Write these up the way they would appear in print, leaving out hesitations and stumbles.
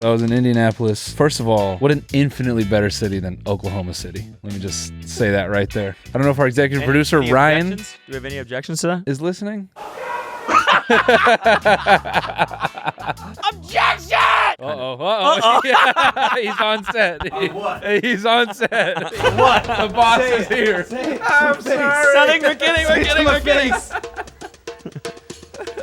I was in Indianapolis. First of all, what an infinitely better city than Oklahoma City. Let me just say that right there. I don't know if our executive producer, Ryan, do we have any objections to that? is listening. Objection! Yeah, he's on set. He's on set. What? The boss is here. I'm sorry. Nothing. We're kidding.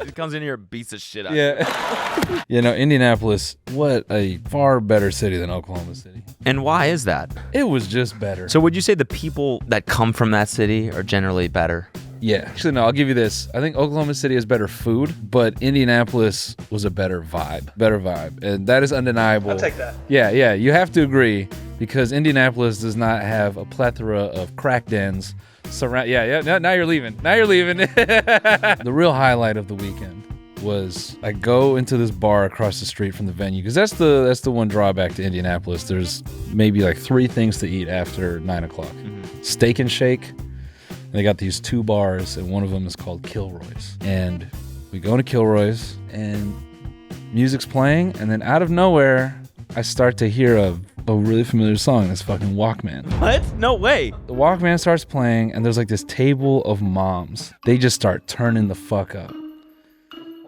He comes in here and beats the shit out of you. Yeah. You know, Indianapolis, what a far better city than Oklahoma City. And why is that? It was just better. So would you say the people that come from that city are generally better? Yeah. Actually, no, I'll give you this. I think Oklahoma City has better food, but Indianapolis was a better vibe. And that is undeniable. I'll take that. Yeah. You have to agree because Indianapolis does not have a plethora of crack dens. Now you're leaving. The real highlight of the weekend was I go into this bar across the street from the venue because that's the one drawback to Indianapolis. There's maybe like 3 things to eat after 9 o'clock. Mm-hmm. Steak and Shake. And they got these 2 bars, and one of them is called Kilroy's. And we go to Kilroy's, and music's playing, and then out of nowhere, I start to hear a really familiar song, this fucking Walkman. What? No way. The Walkman starts playing, and there's like this table of moms. They just start turning the fuck up.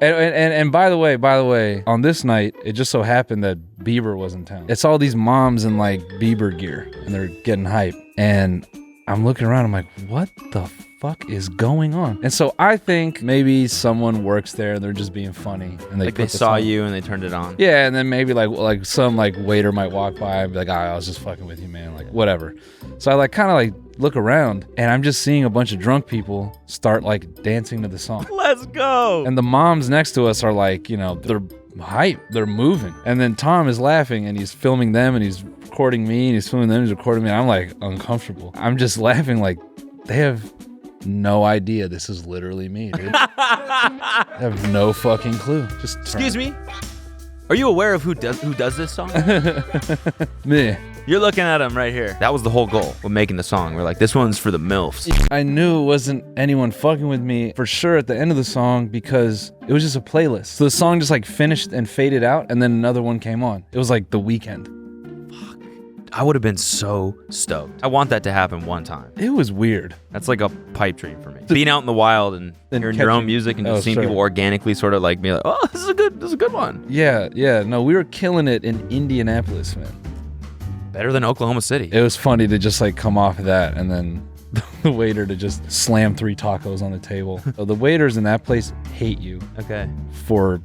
And by the way, on this night, it just so happened that Bieber was in town. It's all these moms in like Bieber gear, and they're getting hype. And I'm looking around, I'm like, what the fuck is going on? And so I think maybe someone works there and they're just being funny. And They saw you and they turned it on. Yeah, and then maybe like some like waiter might walk by and be like, I was just fucking with you, man. Like, whatever. So I like kind of like look around and I'm just seeing a bunch of drunk people start like dancing to the song. Let's go. And the moms next to us are like, you know, they're hype, they're moving. And then Tom is laughing and he's filming them and he's recording me and he's filming them, he's recording me. And I'm like uncomfortable. I'm just laughing like they have no idea this is literally me, dude. I have no fucking clue. Just Excuse me? Are you aware of who does this song? me. You're looking at him right here. That was the whole goal of making the song. We're like, this one's for the MILFs. I knew it wasn't anyone fucking with me for sure at the end of the song because it was just a playlist. So the song just like finished and faded out and then another one came on. It was like the Weeknd. I would have been so stoked. I want that to happen one time. It was weird. That's like a pipe dream for me. Being out in the wild and hearing your own music and just seeing people organically sort of like be like, oh, this is a good one. Yeah. No, we were killing it in Indianapolis, man. Better than Oklahoma City. It was funny to just like come off of that and then the waiter to just slam 3 tacos on the table. The waiters in that place hate you. Okay. For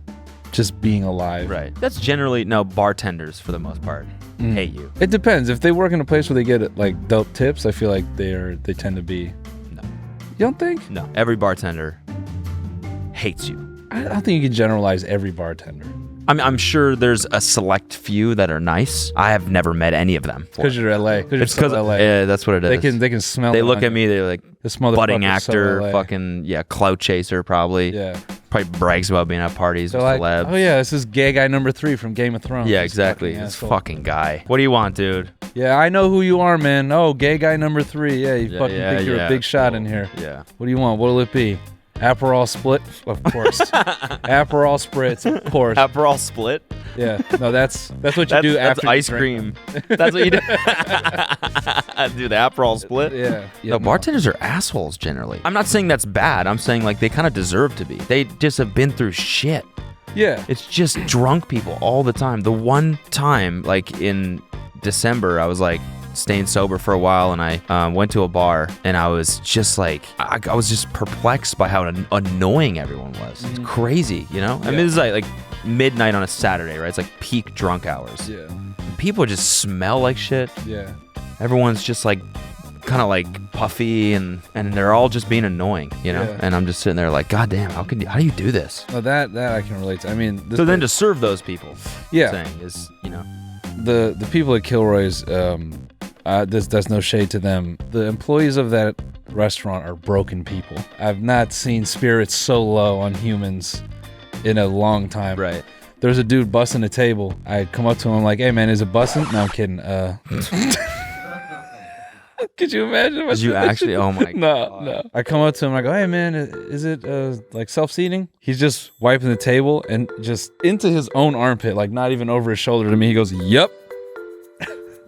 just being alive. Right. That's generally, bartenders for the most part hate you. It depends. If they work in a place where they get like dope tips, I feel like they tend to be. No. You don't think? No. Every bartender hates you. I don't think you can generalize every bartender. I'm sure there's a select few that are nice. I have never met any of them. Because you're LA. It's because LA. Yeah, that's what it is. They can smell. They look at me. They're like this budding actor, so fucking clout chaser probably. Yeah. Probably brags about being at parties with like, celebs. Oh yeah, this is gay guy number 3 from Game of Thrones. Yeah, exactly. This fucking guy. What do you want, dude? Yeah, I know who you are, man. Oh, gay guy number 3. Yeah, you fucking think you're a big shot in here. Yeah. What do you want? What'll it be? Aperol split, of course. Aperol spritz, of course. Aperol split. Yeah, no, that's what you do after that's ice cream. That's what you do. Do the Aperol split. Yeah. No, bartenders are assholes generally. I'm not saying that's bad. I'm saying like they kind of deserve to be. They just have been through shit. Yeah. It's just drunk people all the time. The one time, like in December, I was like staying sober for a while and I went to a bar and I was just like I was just perplexed by how annoying everyone was. It's crazy, you know? I mean, this is like midnight on a Saturday, right? It's like peak drunk hours. Yeah. People just smell like shit. Yeah. Everyone's just like kind of like puffy and they're all just being annoying, you know? Yeah. And I'm just sitting there like, God damn, how do you do this? No, that I can relate to. I mean, So then to serve those people, yeah, saying is, you know, the people at Kilroy's, there's no shade to them. The employees of that restaurant are broken people. I've not seen spirits so low on humans in a long time. Right. There's a dude busting a table. I come up to him like, hey man, is it busting? No, I'm kidding. Could you imagine? Did you actually? Oh my god. No. I come up to him. I go, hey man, is it like self-seating? He's just wiping the table and just into his own armpit, like not even over his shoulder to me. He goes, yep.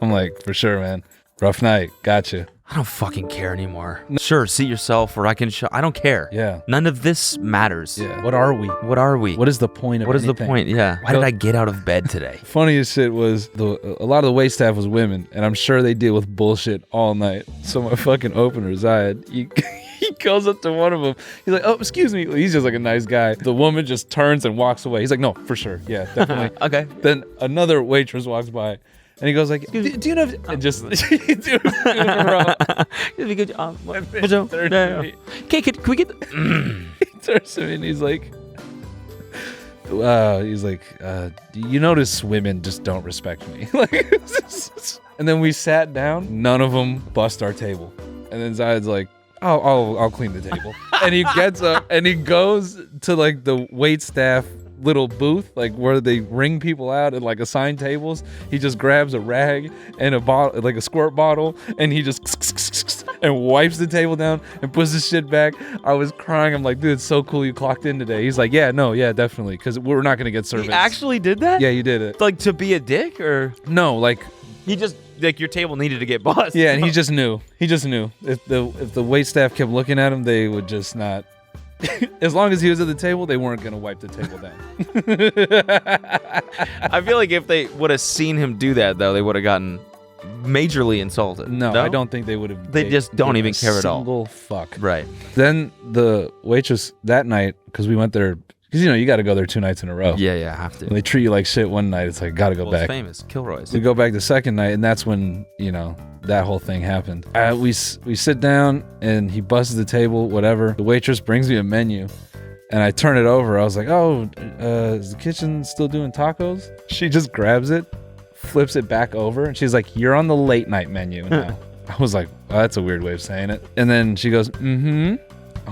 I'm like, for sure, man. Rough night. Gotcha. I don't fucking care anymore. Sure, seat yourself, or I can show. I don't care. Yeah. None of this matters. Yeah. What are we? What are we? What is the point of What is the anything? point? Yeah. Why did I get out of bed today? Funniest shit was a lot of the wait staff was women, and I'm sure they deal with bullshit all night. So my fucking opener, Zayed, he goes up to one of them. He's like, oh, excuse me. He's just like a nice guy. The woman just turns and walks away. He's like, no, for sure. Yeah, definitely. Okay. Then another waitress walks by. And he goes like, do you know? And just do it Can we get? He turns to me and he's like, you notice women just don't respect me. And then we sat down. None of them bust our table. And then Zayed's like, I'll clean the table. And he gets up and he goes to like the wait staff little booth, like where they ring people out and like assign tables. He just grabs a rag and a bottle, like a squirt bottle, and he just and wipes the table down and puts the shit back. I was crying. I'm like, dude, it's so cool you clocked in today. He's like, yeah, definitely, because we're not gonna get service. He actually did that? Yeah, you did it. Like to be a dick, or no? Like he just like your table needed to get bossed. Yeah, and he just knew. He just knew if the wait staff kept looking at him, they would just not. As long as he was at the table, they weren't gonna wipe the table down. I feel like if they would have seen him do that, though, they would have gotten majorly insulted. No, I don't think they would have. They just don't even care at all. Single fuck. Right. Then the waitress that night, because we went there, because you got to go there 2 nights in a row. Yeah, I have to. When they treat you like shit one night, it's like gotta go back. It's famous, Kilroy's. We go back the second night, and that's when that whole thing happened. We sit down, and he busts the table, whatever. The waitress brings me a menu, and I turn it over. I was like, oh, is the kitchen still doing tacos? She just grabs it, flips it back over, and she's like, you're on the late night menu now. I was like, oh, that's a weird way of saying it. And then she goes, I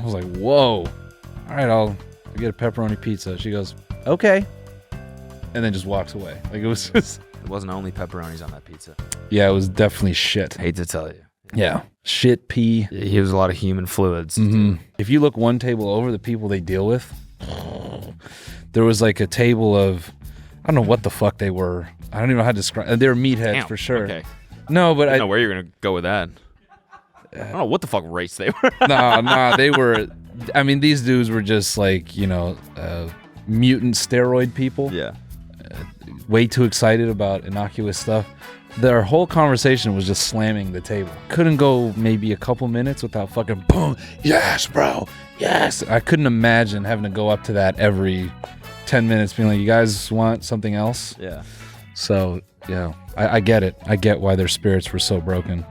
was like, whoa. All right, I'll get a pepperoni pizza. She goes, okay. And then just walks away. Like it was just... It wasn't only pepperonis on that pizza. Yeah, it was definitely shit. Hate to tell you. Yeah. Shit, pee. Yeah, he was a lot of human fluids. Mm-hmm. If you look one table over, the people they deal with, there was like a table of, I don't know what the fuck they were. I don't even know how to describe. They were meatheads for sure. Okay. No, but I don't know where you're going to go with that. I don't know what the fuck race they were. No, they were, I mean, these dudes were just like, mutant steroid people. Yeah. Way too excited about innocuous stuff. Their whole conversation was just slamming the table. Couldn't go maybe a couple minutes without fucking boom. Yes, bro. Yes. I couldn't imagine having to go up to that every 10 minutes being like, you guys want something else? Yeah. So, I get it. I get why their spirits were so broken.